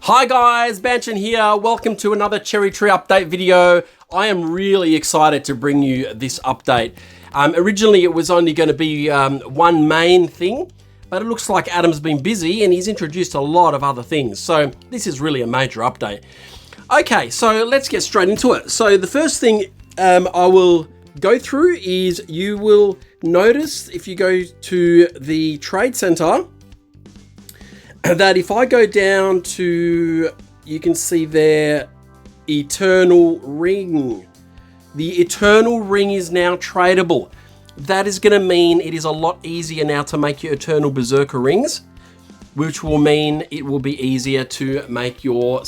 Hi guys, Banchin here. Welcome to another CherryTree update video. I am really excited to bring you this update. Originally it was only going to be one main thing, but it looks like Adam's been busy and he's introduced a lot of other things. So this is really a major update. Okay, so let's get straight into it. So the first thing I will go through is you will notice if you go to the trade center that if I go down to, you can see there, Eternal Ring. The Eternal Ring is now tradable. That is going to mean it is a lot easier now to make your Eternal Berserker Rings, which will mean it will be easier to make your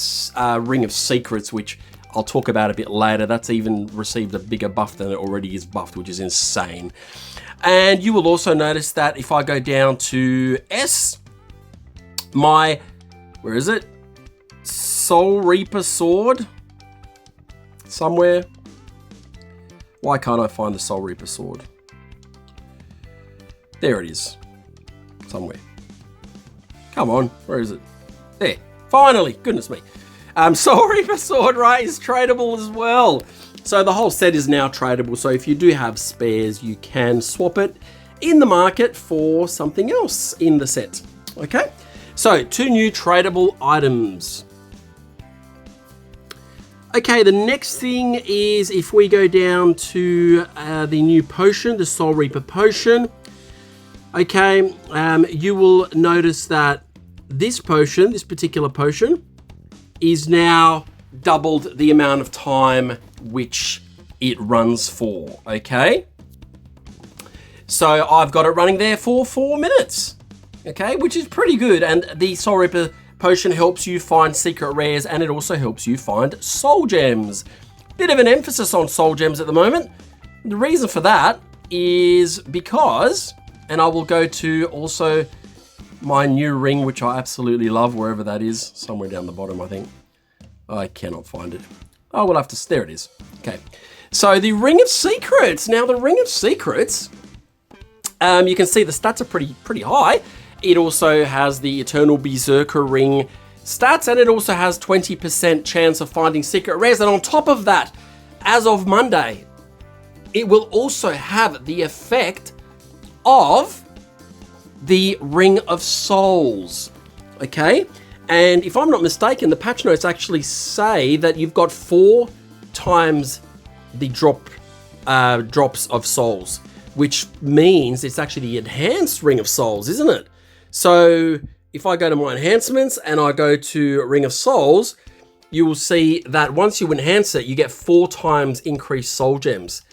Ring of Secrets, which I'll talk about a bit later. That's even received a bigger buff than it already is buffed, which is insane. And you will also notice that if I go down to S, my, where is it? Soul Reaper Sword? Somewhere. Why can't I find the Soul Reaper Sword? There it is. Somewhere. Come on, where is it? There, finally, goodness me. Soul Reaper Sword, right, is tradable as well. So the whole set is now tradable. So if you do have spares, you can swap it in the market for something else in the set, okay? So, 2 new tradable items. Okay, the next thing is if we go down to the new potion, the Soul Reaper potion. Okay, you will notice that this potion, this particular potion, is now doubled the amount of time which it runs for, okay? So, I've got it running there for 4 minutes. Okay, which is pretty good, and the Soul Reaper potion helps you find secret rares, and it also helps you find soul gems. Bit of an emphasis on soul gems at the moment. The reason for that is because, and I will go to also my new ring, which I absolutely love, wherever that is, somewhere down the bottom, I think. I cannot find it. Oh, we'll have to, there it is. Okay, so the Ring of Secrets. Now, the Ring of Secrets, you can see the stats are pretty high. It also has the Eternal Berserker Ring stats, and it also has 20% chance of finding secret rares. And on top of that, as of Monday, it will also have the effect of the Ring of Souls, okay? And if I'm not mistaken, the patch notes actually say that you've got 4 times the drops of souls, which means it's actually the enhanced Ring of Souls, isn't it? So if I go to my enhancements and I go to Ring of Souls, you will see that once you enhance it, you get 4 times increased soul gems.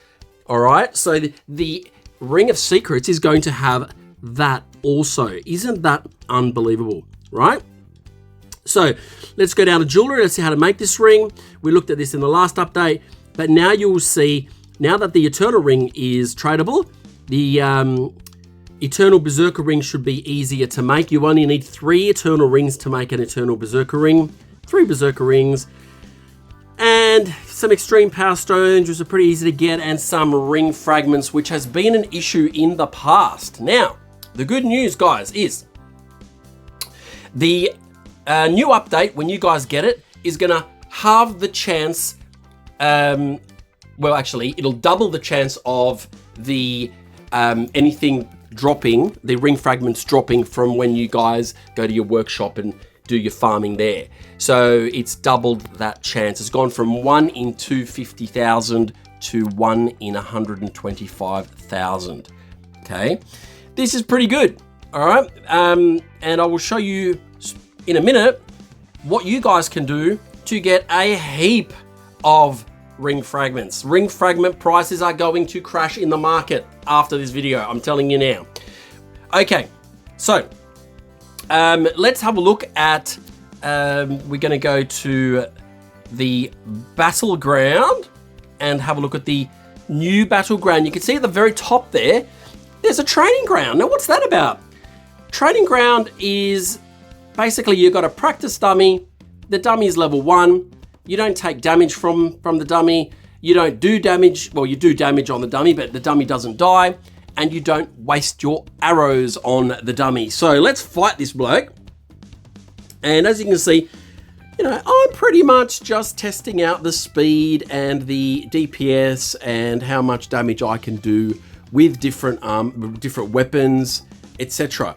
All right, so the Ring of Secrets is going to have that also. Isn't that unbelievable, right? So let's go down to jewelry. Let's see how to make this ring. We looked at this in the last update, but now you will see, now that the Eternal Ring is tradable, the Eternal Berserker Ring should be easier to make. You only need 3 Eternal Rings to make an Eternal Berserker Ring. 3 Berserker Rings. And some Extreme Power Stones, which are pretty easy to get, and some Ring Fragments, which has been an issue in the past. Now, the good news, guys, is the new update, when you guys get it, is going to halve the chance, well, actually, it'll double the chance of the anything dropping, the ring fragments dropping from when you guys go to your workshop and do your farming there. So it's doubled that chance. It's gone from 1 in 250,000 to 1 in 125,000. Okay, this is pretty good. All right, and I will show you in a minute what you guys can do to get a heap of ring fragments. Ring fragment prices are going to crash in the market after this video, I'm telling you now. Okay, so let's have a look at, we're going to go to the battleground and have a look at the new battleground. You can see at the very top there, there's a training ground. Now, what's that about? Training ground is basically you've got a practice dummy. The dummy is level 1. You don't take damage from the dummy. You don't do damage. Well, you do damage on the dummy, but the dummy doesn't die. And you don't waste your arrows on the dummy. So let's fight this bloke. And as you can see, you know, I'm pretty much just testing out the speed and the DPS and how much damage I can do with different weapons, etc.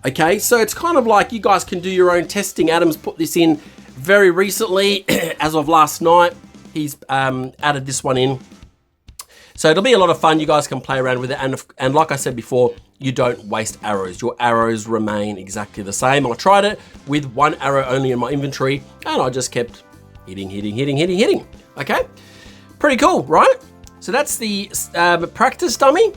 Okay, so it's kind of like you guys can do your own testing. Adam's put this in very recently, as of last night. He's added this one in. So it'll be a lot of fun. You guys can play around with it. And like I said before, you don't waste arrows. Your arrows remain exactly the same. I tried it with one arrow only in my inventory, and I just kept hitting. Okay, pretty cool, right? So that's the practice dummy.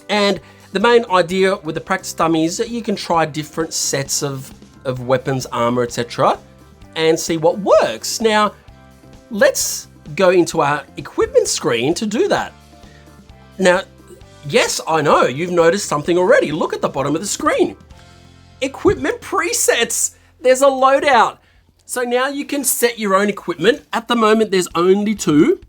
And the main idea with the practice dummy is that you can try different sets of weapons, armor, etc. and see what works. Now, let's go into our equipment screen to do that. Now, yes, I know you've noticed something already. Look at the bottom of the screen. Equipment presets. There's a loadout. So now you can set your own equipment. At the moment, there's only 2.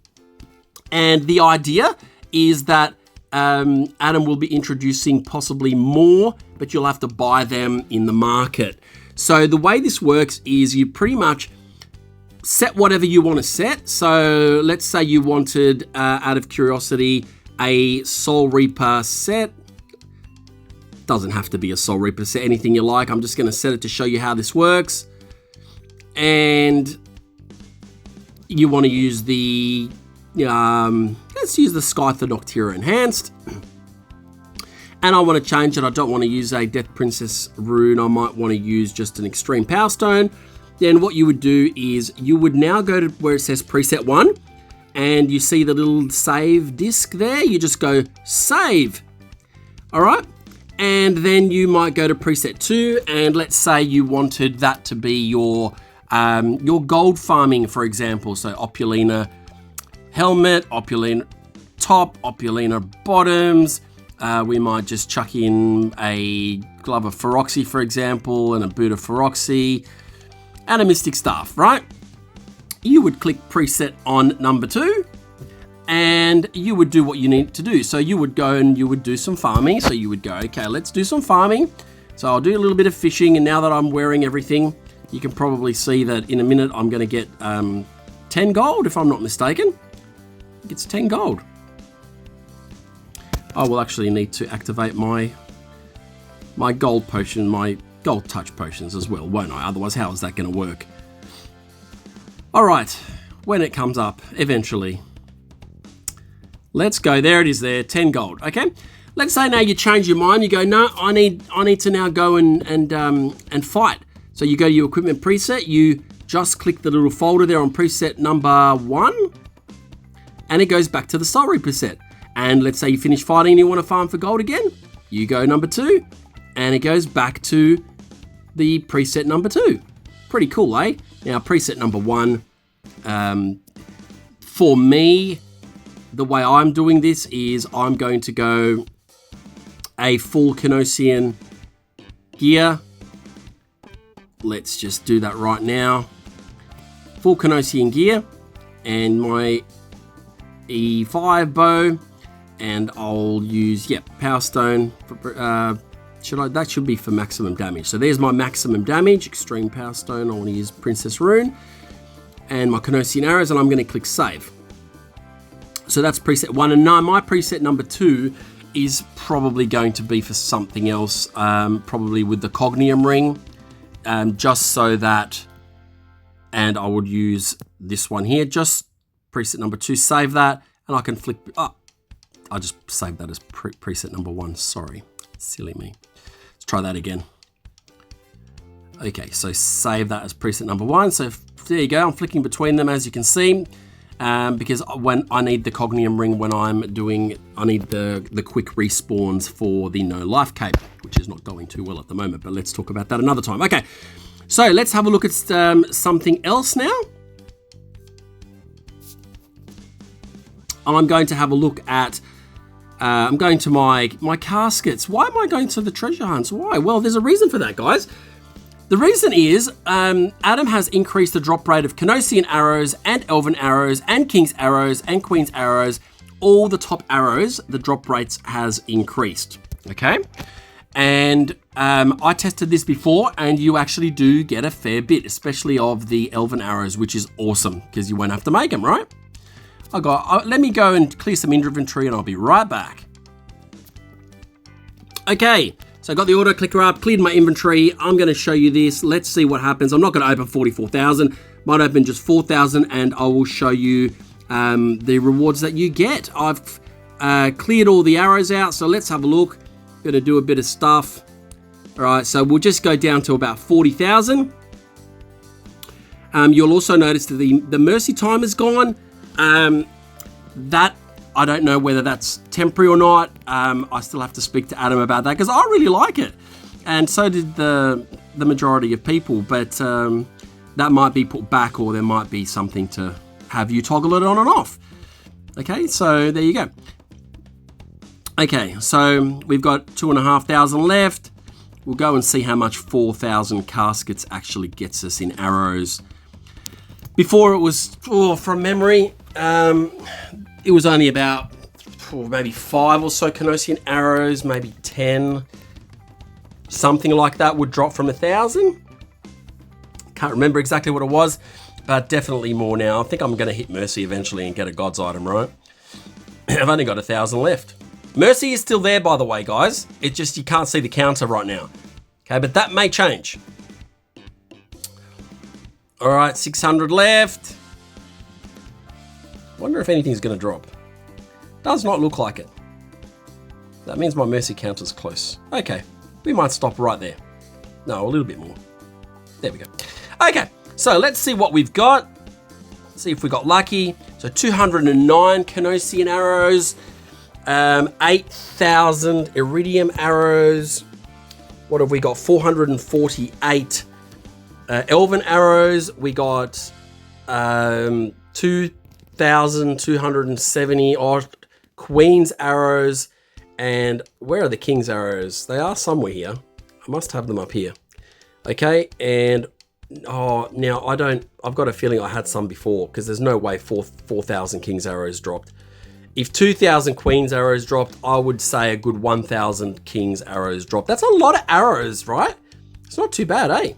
And the idea is that Adam will be introducing possibly more, but you'll have to buy them in the market. So the way this works is you pretty much set whatever you want to set. So let's say you wanted, out of curiosity, a Soul Reaper set. Doesn't have to be a Soul Reaper set, anything you like. I'm just going to set it to show you how this works. And you want to use the, let's use the Skyther Noctira Enhanced. And I want to change it. I don't want to use a Death Princess rune. I might want to use just an Extreme Power Stone. Then what you would do is you would now go to where it says preset 1 and you see the little save disc there. You just go save. All right. And then you might go to preset 2 and let's say you wanted that to be your gold farming, for example. So Opulina helmet, Opulina top, Opulina bottoms. We might just chuck in a glove of Feroxy, for example, and a boot of Feroxy. And a Mystic Staff, right? You would click preset on number 2 and you would do what you need to do. So you would go and you would do some farming. So you would go, okay, let's do some farming. So I'll do a little bit of fishing, and now that I'm wearing everything, you can probably see that in a minute I'm going to get 10 gold, if I'm not mistaken. It's 10 gold. I will actually need to activate my gold potion, my gold touch potions as well, won't I? Otherwise, how is that going to work? All right, when it comes up, eventually. Let's go. There it is there, 10 gold. Okay, let's say now you change your mind. You go, no, I need to now go and fight. So you go to your equipment preset. You just click the little folder there on preset number 1, and it goes back to the Soul Reaper set. And let's say you finish fighting and you want to farm for gold again. You go number 2, and it goes back to the preset number 2. Pretty cool, eh? Now, preset number 1, for me, the way I'm doing this is I'm going to go a full Canosian gear. Let's just do that right now. Full Canosian gear and my E5 bow, and I'll use, Power Stone. That should be for maximum damage. So there's my maximum damage, Extreme Power Stone. I want to use Princess Rune and my Canosian arrows, and I'm going to click save. So that's preset 1, and now my preset number 2 is probably going to be for something else, probably with the Cognium Ring, just so that, and I would use this one here, just preset number 2, save that, and I can flick, I just saved that as preset number 1, sorry, silly me. Let's try that again. Okay, so save that as preset number 1. So there you go, I'm flicking between them as you can see, because when I need the Cognium Ring when I'm doing, I need the quick respawns for the no life cape, which is not going too well at the moment, but let's talk about that another time. Okay, so let's have a look at something else now. I'm going to have a look at, I'm going to my caskets. Why am I going to the treasure hunts? Why? Well, there's a reason for that, guys. The reason is Adam has increased the drop rate of Canosian arrows and Elven arrows and King's arrows and Queen's arrows. All the top arrows, the drop rates has increased, okay? And I tested this before, and you actually do get a fair bit, especially of the elven arrows, which is awesome because you won't have to make them, right? Let me go and clear some inventory, and I'll be right back. Okay, so I got the auto clicker up, cleared my inventory. I'm going to show you this. Let's see what happens. I'm not going to open 44,000. Might open just 4,000, and I will show you the rewards that you get. I've cleared all the arrows out, so let's have a look. Going to do a bit of stuff. All right, so we'll just go down to about 40,000. You'll also notice that the mercy time is gone. That I don't know whether that's temporary or not. I still have to speak to Adam about that because I really like it, and so did the majority of people. But that might be put back, or there might be something to have you toggle it on and off. Okay, so there you go. Okay, so we've got 2,500 left. We'll go and see how much 4,000 caskets actually gets us in arrows. Before it was, from memory, it was only about maybe 5 or so Canosian arrows, maybe 10. Something like that would drop from 1,000. Can't remember exactly what it was, but definitely more now. I think I'm going to hit Mercy eventually and get a God's item, right? I've only got 1,000 left. Mercy is still there, by the way, guys. It's just you can't see the counter right now. Okay, but that may change. All right, 600 left. Wonder if anything's going to drop. Does not look like it. That means my mercy counter's close. Okay, we might stop right there. No, a little bit more. There we go. Okay, so let's see what we've got. See if we got lucky. So 209 Canosian arrows. 8,000 iridium arrows. What have we got? 448 elven arrows. We got 2,270 odd queen's arrows. And where are the king's arrows? They are somewhere here. I must have them up here. Okay, and now I've got a feeling I had some before because there's no way 4,000 king's arrows dropped. If 2,000 queen's arrows dropped, I would say a good 1,000 king's arrows dropped. That's a lot of arrows, right? It's not too bad, eh?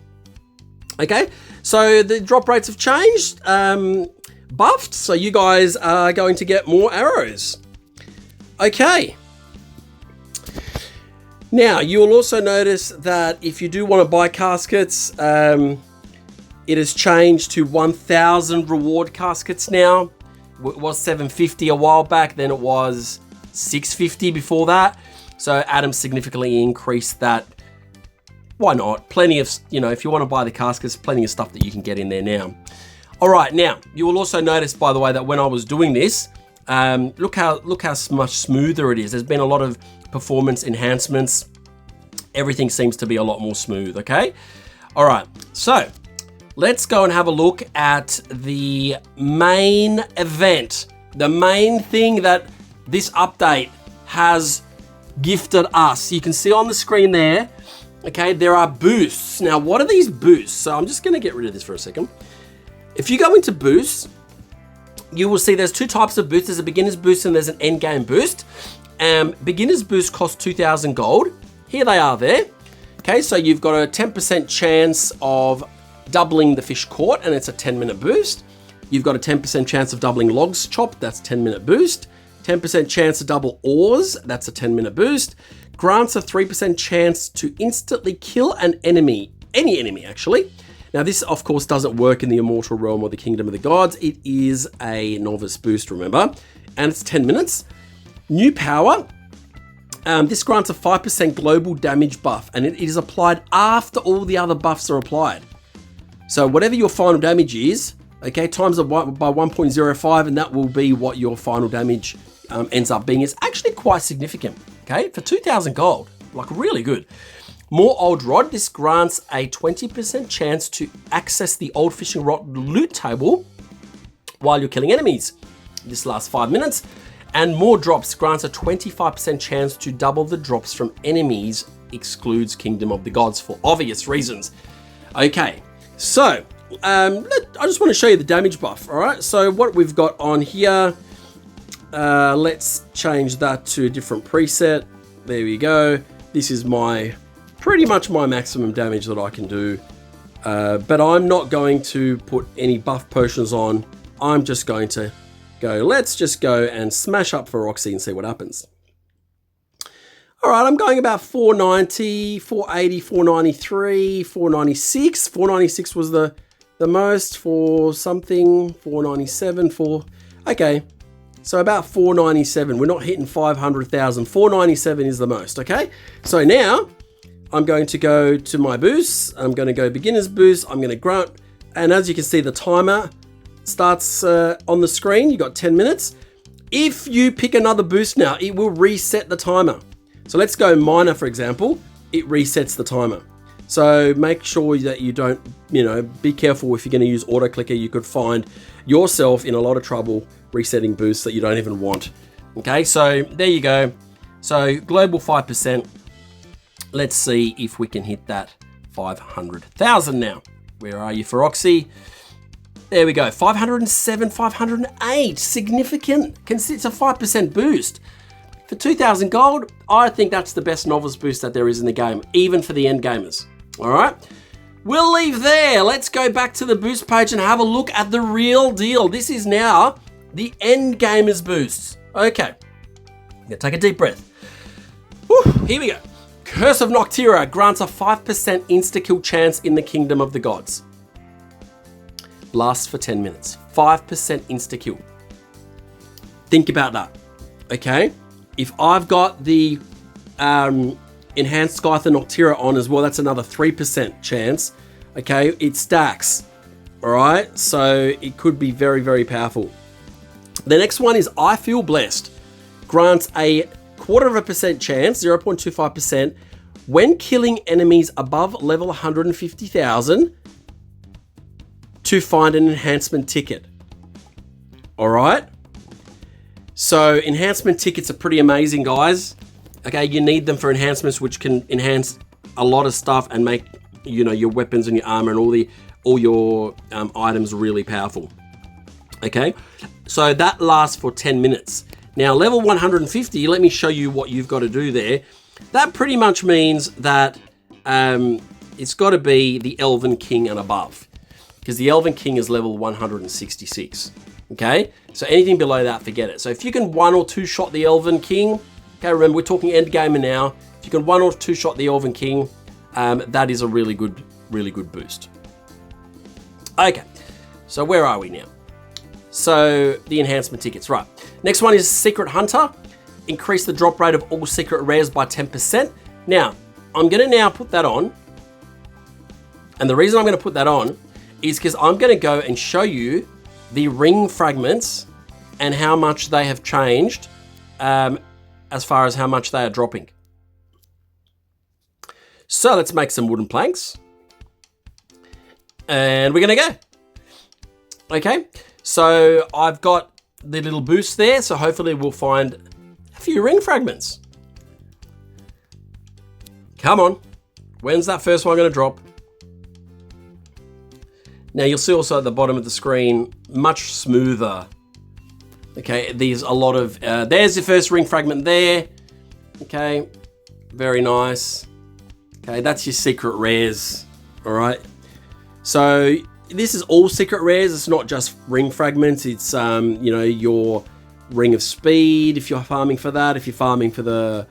Okay, so the drop rates have changed, buffed, so you guys are going to get more arrows. Okay. Now, you will also notice that if you do want to buy caskets, it has changed to 1,000 reward caskets now. It was 750 a while back, then it was 650 before that. So Adam significantly increased that. Why not? Plenty of, if you want to buy the caskets, plenty of stuff that you can get in there now. All right, now you will also notice, by the way, that when I was doing this, look how much smoother it is. There's been a lot of performance enhancements. Everything seems to be a lot more smooth. Okay. All right. So let's go and have a look at the main event, the main thing that this update has gifted us. You can see on the screen there, okay, there are boosts. Now, what are these boosts? So I'm just going to get rid of this for a second. If you go into boosts, you will see there's two types of boosts. There's a beginner's boost and there's an end game boost. Beginner's boost costs 2,000 gold. Here they are there. Okay, so you've got a 10% chance of doubling the fish caught, and it's a 10-minute boost. You've got a 10% chance of doubling logs chopped, that's 10-minute boost. 10% chance to double ores, that's a 10-minute boost. Grants a 3% chance to instantly kill an enemy, any enemy actually. Now this of course doesn't work in the immortal realm or the kingdom of the gods. It is a novice boost, remember, and it's 10 minutes. New power. This grants a 5% global damage buff, and it is applied after all the other buffs are applied. So whatever your final damage is, okay, times it by 1.05, and that will be what your final damage ends up being. It's actually quite significant, okay, for 2,000 gold, like really good. More old rod. This grants a 20% chance to access the old fishing rod loot table while you're killing enemies. This lasts 5 minutes. And more drops grants a 25% chance to double the drops from enemies, excludes Kingdom of the Gods for obvious reasons. Okay, so I just want to show you the damage buff, all right? So what we've got on here, let's change that to a different preset. There we go. this is pretty much my maximum damage that I can do. But I'm not going to put any buff potions on. I'm just going to go, let's just go and smash up for Roxy and see what happens. All right, I'm going about 490, 480, 493, 496. 496 was the most for something, 497, okay. So about 497, we're not hitting 500,000. 497 is the most, okay? So now I'm going to go to my boosts. I'm going to go beginner's boost. I'm going to grunt. And as you can see, the timer starts on the screen. You got 10 minutes. If you pick another boost now, it will reset the timer. So let's go minor, for example. It resets the timer. So make sure that you don't, be careful if you're going to use auto clicker. You could find yourself in a lot of trouble resetting boosts that you don't even want. Okay, so there you go. So global 5%. Let's see if we can hit that 500,000 now. Where are you, Feroxy? There we go, 507, 508. Significant, it's a 5% boost. For 2,000 gold, I think that's the best novice boost that there is in the game, even for the end gamers. All right, we'll leave there. Let's go back to the boost page and have a look at the real deal. This is now the end gamers boosts. Okay, I'm gonna take a deep breath. Whew, here we go. Curse of Noctira grants a 5% insta-kill chance in the Kingdom of the Gods. Lasts for 10 minutes. 5% insta-kill. Think about that, okay? If I've got the Enhanced Scythe and Noctira on as well, that's another 3% chance, okay? It stacks, all right? So it could be very, very powerful. The next one is I Feel Blessed. Grants a 0.25% chance, 0.25%, when killing enemies above level 150,000 to find an enhancement ticket. All right? So enhancement tickets are pretty amazing, guys. Okay, you need them for enhancements, which can enhance a lot of stuff and make, your weapons and your armor and all your items really powerful. Okay, so that lasts for 10 minutes. Now, level 150, let me show you what you've got to do there. That pretty much means that it's got to be the Elven King and above, because the Elven King is level 166. Okay, so anything below that, forget it. So if you can 1 or 2 shot the Elven King, okay, remember we're talking end gamer now. If you can 1 or 2 shot the Elven King, that is a really good boost. Okay, so where are we now? So the enhancement tickets, right. Next one is Secret Hunter. Increase the drop rate of all secret rares by 10%. Now, I'm gonna now put that on. And the reason I'm gonna put that on is because I'm gonna go and show you the ring fragments and how much they have changed as far as how much they are dropping. So let's make some wooden planks. And we're gonna go. Okay, so I've got the little boost there, so hopefully we'll find a few ring fragments. Come on, when's that first one gonna drop? Now you'll see also at the bottom of the screen, much smoother. Okay, there's a lot of, there's your first ring fragment there. Okay, very nice. Okay, that's your secret rares, all right? So this is all secret rares. It's not just ring fragments. It's, your ring of speed, if you're farming for that, if you're farming for the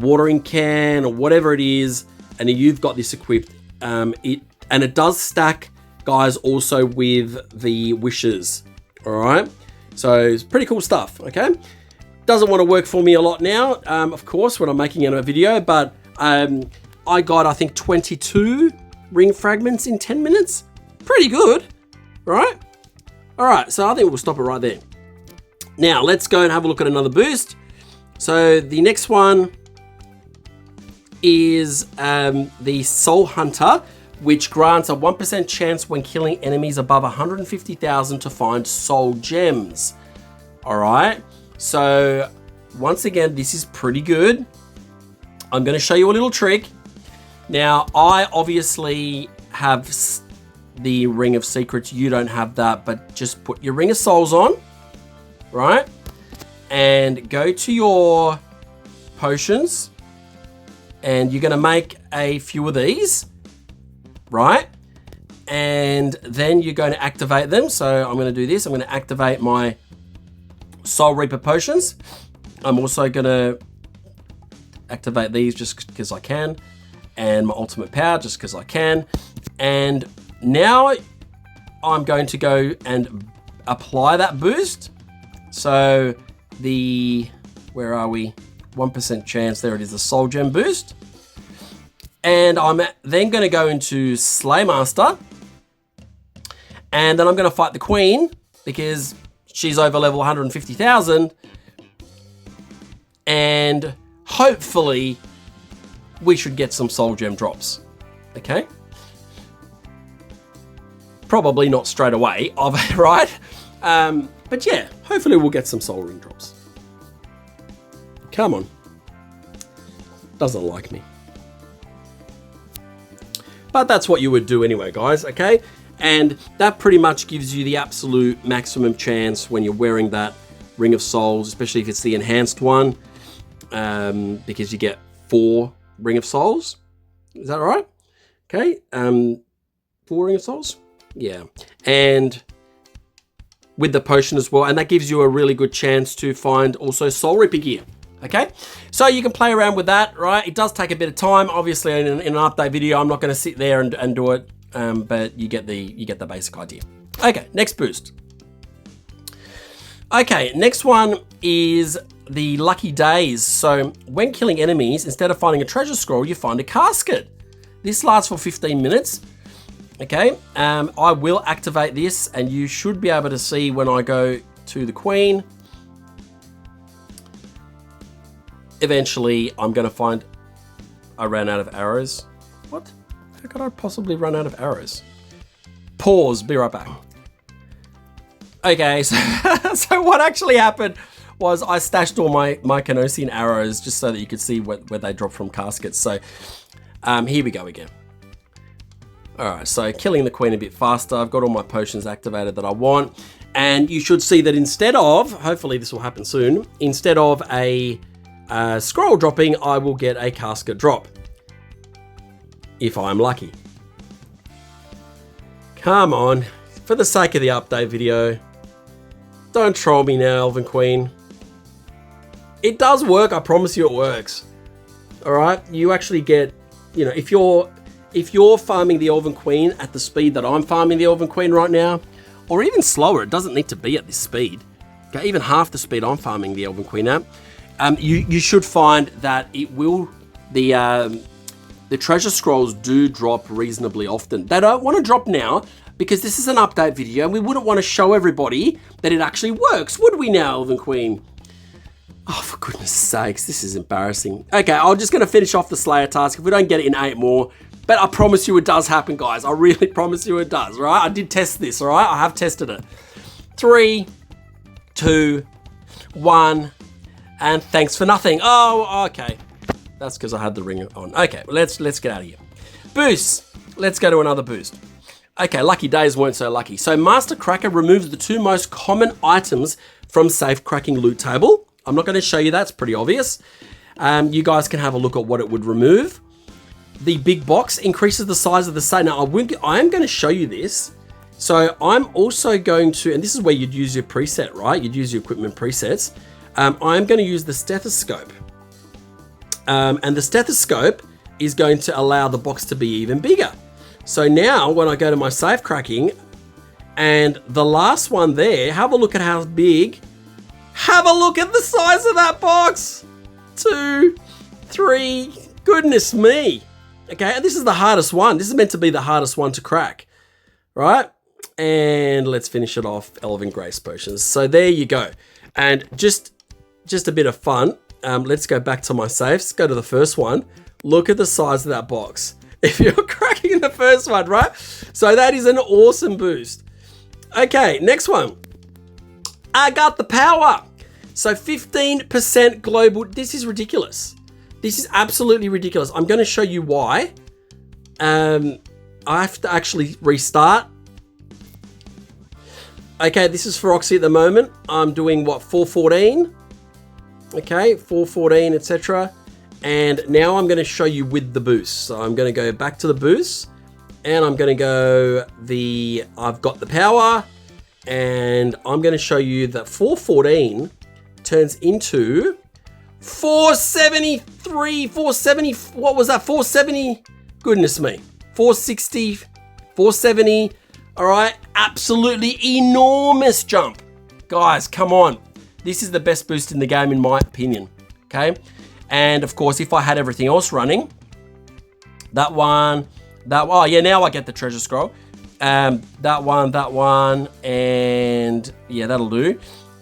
watering can or whatever it is, and you've got this equipped, it does stack, guys, also with the wishes, all right? So it's pretty cool stuff, okay? Doesn't want to work for me a lot now, of course, when I'm making a video, but I got, I think, 22 ring fragments in 10 minutes. Pretty good, right? All right, so I think we'll stop it right there. Now, let's go and have a look at another boost. So the next one is the Soul Hunter, which grants a 1% chance when killing enemies above 150,000 to find soul gems. All right, so once again, this is pretty good. I'm gonna show you a little trick. Now, I obviously have the Ring of Secrets. You don't have that, but just put your Ring of Souls on, right? And go to your potions, And you're gonna make a few of these, right? And then you're going to activate them. So I'm gonna do this. I'm gonna activate my Soul Reaper potions. I'm also gonna activate these just because I can, and my ultimate power just because I can. And now I'm going to go and apply that boost. So where are we? 1% chance, there it is, the Soul Gem boost. And I'm then gonna go into Slaymaster, and then I'm gonna fight the Queen because she's over level 150,000. And hopefully we should get some Soul Gem drops, okay? Probably not straight away, right? But yeah, hopefully we'll get some Soul Ring drops. Come on. Doesn't like me. But that's what you would do anyway, guys, okay? And that pretty much gives you the absolute maximum chance when you're wearing that Ring of Souls, especially if it's the enhanced one, because you get 4 Ring of Souls. Is that right? Okay, 4 Ring of Souls? Yeah, and with the potion as well, and that gives you a really good chance to find also Soul Reaper gear. Okay, so you can play around with that, right? It does take a bit of time. Obviously, in an update video, I'm not going to sit there and do it, but you get the basic idea. Okay, next boost. Okay, next one is the Lucky Days. So when killing enemies, instead of finding a treasure scroll, you find a casket. This lasts for 15 minutes. Okay, I will activate this, and you should be able to see when I go to the Queen. Eventually, I'm going to find I ran out of arrows. What? How could I possibly run out of arrows? Pause, be right back. Okay, so what actually happened was I stashed all my Canosian arrows just so that you could see where they drop from caskets. So here we go again. All right, so killing the Queen a bit faster. I've got all my potions activated that I want. And you should see that instead of, hopefully this will happen soon, instead of a scroll dropping, I will get a casket drop. If I'm lucky. Come on, for the sake of the update video. Don't troll me now, Elven Queen. It does work, I promise you it works. All right, you actually get, you know, if you're farming the Elven Queen at the speed that I'm farming the Elven Queen right now, or even slower, it doesn't need to be at this speed. Okay, even half the speed I'm farming the Elven Queen at, you should find that it will, the treasure scrolls do drop reasonably often. They don't want to drop now because this is an update video and we wouldn't want to show everybody that it actually works, would we now, Elven Queen? Oh, for goodness sakes, this is embarrassing. Okay, I'm just going to finish off the Slayer task. If we don't get it in 8 more, but I promise you it does happen, guys. I really promise you it does, right? I did test this, all right? I have tested it. 3, 2, 1, and thanks for nothing. Oh, okay. That's because I had the ring on. Okay, well, let's get out of here. Boost. Let's go to another boost. Okay, Lucky Days weren't so lucky. So Master Cracker removes the 2 most common items from safe cracking loot table. I'm not going to show you that. It's pretty obvious. You guys can have a look at what it would remove. The big box increases the size of the safe. Now, I am going to show you this. So I'm also going to, and this is where you'd use your preset, right? You'd use your equipment presets. I'm going to use the stethoscope. And the stethoscope is going to allow the box to be even bigger. So now when I go to my safe cracking and the last one there, have a look at how big, have a look at the size of that box. 2, 3, goodness me. Okay, and this is the hardest one. This is meant to be the hardest one to crack, right? And let's finish it off, Elven Grace Potions. So there you go. And just a bit of fun. Let's go back to my safes. Go to the first one. Look at the size of that box. If you're cracking the first one, right? So that is an awesome boost. Okay, next one. I got the power. So 15% global. This is ridiculous. This is absolutely ridiculous. I'm going to show you why. I have to actually restart. Okay, this is for Oxy at the moment. I'm doing what, 414? Okay, 414, etc. And now I'm going to show you with the boost. So I'm going to go back to the boost, and I'm going to go I've got the power, and I'm going to show you that 414 turns into 473, 470, what was that? 470, goodness me, 460, 470. All right, absolutely enormous jump. Guys, come on. This is the best boost in the game in my opinion, okay? And of course, if I had everything else running, oh yeah, now I get the treasure scroll. That one, and yeah, that'll do.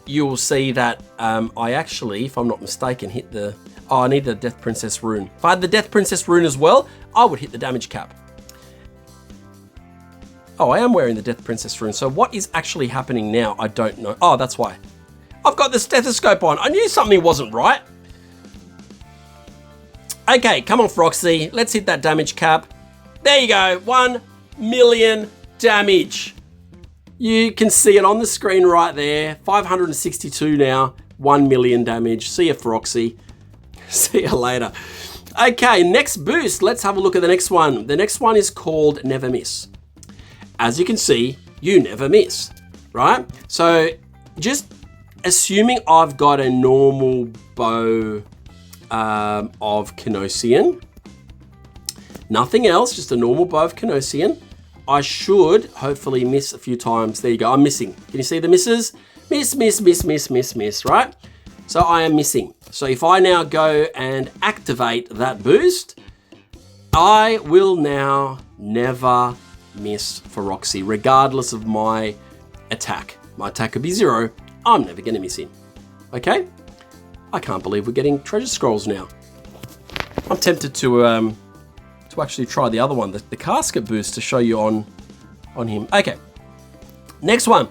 You'll see that I actually, if I'm not mistaken, hit the, I need the Death Princess rune. If I had the Death Princess rune as well, I would hit the damage cap. Oh, I am wearing the Death Princess rune. So what is actually happening now? I don't know. Oh, that's why. I've got the stethoscope on. I knew something wasn't right. Okay, come on, Froxy. Let's hit that damage cap. There you go. 1 million damage. You can see it on the screen right there. 562 now. 1 million damage. See you, Froxy. See you later. Okay, next boost. Let's have a look at the next one. The next one is called Never Miss. As you can see, you never miss, right? So just assuming I've got a normal bow of Canosian, nothing else, just a normal bow of Canosian, I should hopefully miss a few times. There you go, I'm missing. Can you see the misses? Miss, miss, miss, miss, miss, miss, right? So I am missing. So if I now go and activate that boost, I will now never miss for Roxy, regardless of my attack. My attack could be 0. I'm never going to miss him. Okay? I can't believe we're getting treasure scrolls now. I'm tempted to actually try the other one, the casket boost, to show you on him. Okay. Next one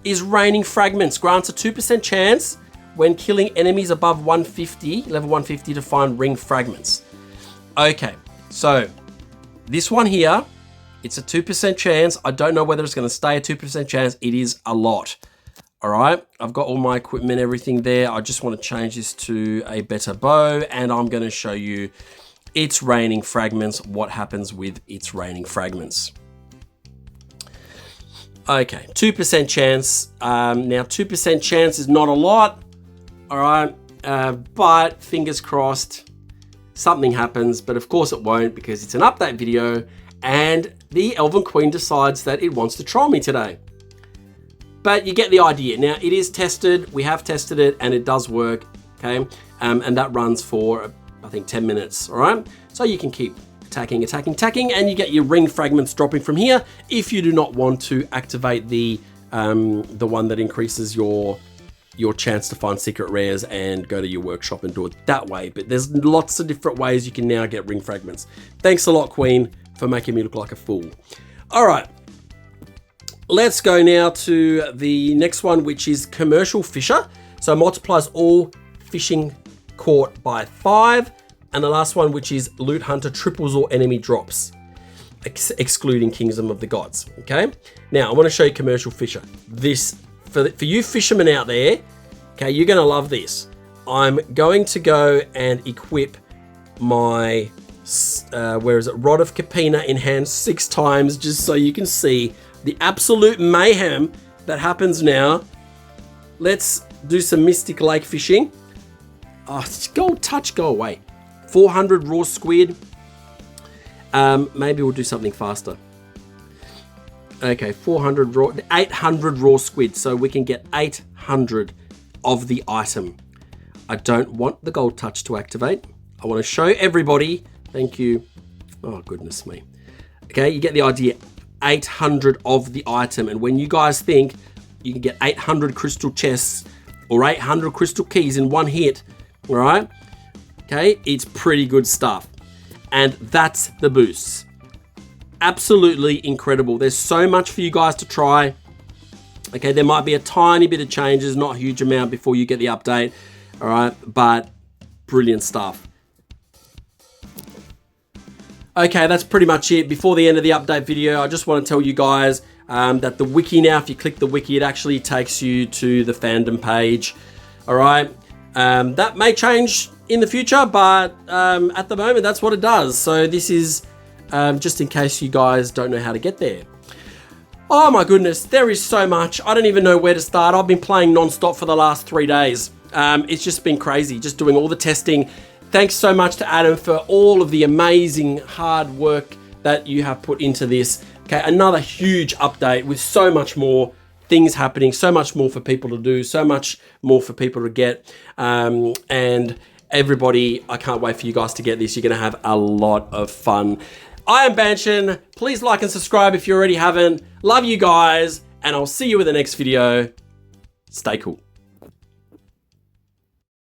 is Raining Fragments. Grants a 2% chance when killing enemies above 150, level 150, to find ring fragments. Okay, so this one here, it's a 2% chance. I don't know whether it's going to stay a 2% chance. It is a lot. All right. I've got all my equipment, everything there. I just want to change this to a better bow, and I'm going to show you its raining fragments, what happens with its raining fragments. Okay, 2% chance. Now, 2% chance is not a lot. All right. But fingers crossed, something happens. But of course it won't, because it's an update video, and the Elven Queen decides that it wants to troll me today. But you get the idea. Now, it is tested. We have tested it, and it does work, okay? And that runs for, I think, 10 minutes, all right? So you can keep attacking, and you get your ring fragments dropping from here if you do not want to activate the one that increases your chance to find secret rares and go to your workshop and do it that way. But there's lots of different ways you can now get ring fragments. Thanks a lot, Queen, for making me look like a fool. All right, let's go now to the next one, which is Commercial Fisher. So multiplies all fishing caught by 5. And the last one, which is Loot Hunter, triples all enemy drops, excluding Kingdom of the Gods. Okay, now I want to show you Commercial Fisher. This, for you fishermen out there, okay, you're going to love this. I'm going to go and equip my where is it? Rod of Capina in hand 6 times, just so you can see the absolute mayhem that happens now. Let's do some Mystic Lake fishing. Oh, gold touch, go away. 400 raw squid. Maybe we'll do something faster. Okay, 800 raw squid, so we can get 800 of the item. I don't want the gold touch to activate. I want to show everybody. Thank you. Oh, goodness me. Okay, you get the idea. 800 of the item. And when you guys think you can get 800 crystal chests or 800 crystal keys in one hit, all right? Okay, it's pretty good stuff. And that's the boosts. Absolutely incredible. There's so much for you guys to try. Okay, there might be a tiny bit of changes, not a huge amount before you get the update. All right, but brilliant stuff. Okay, that's pretty much it. Before the end of the update video, I just want to tell you guys that the wiki now, if you click the wiki, it actually takes you to the fandom page. All right, that may change in the future, but at the moment, that's what it does. So this is just in case you guys don't know how to get there. Oh my goodness, there is so much. I don't even know where to start. I've been playing non-stop for the last 3 days. It's just been crazy, just doing all the testing. Thanks so much to Adam for all of the amazing hard work that you have put into this. Okay, another huge update with so much more things happening, so much more for people to do, so much more for people to get. And everybody, I can't wait for you guys to get this. You're going to have a lot of fun. I am Banshin. Please like and subscribe if you already haven't. Love you guys, and I'll see you in the next video. Stay cool.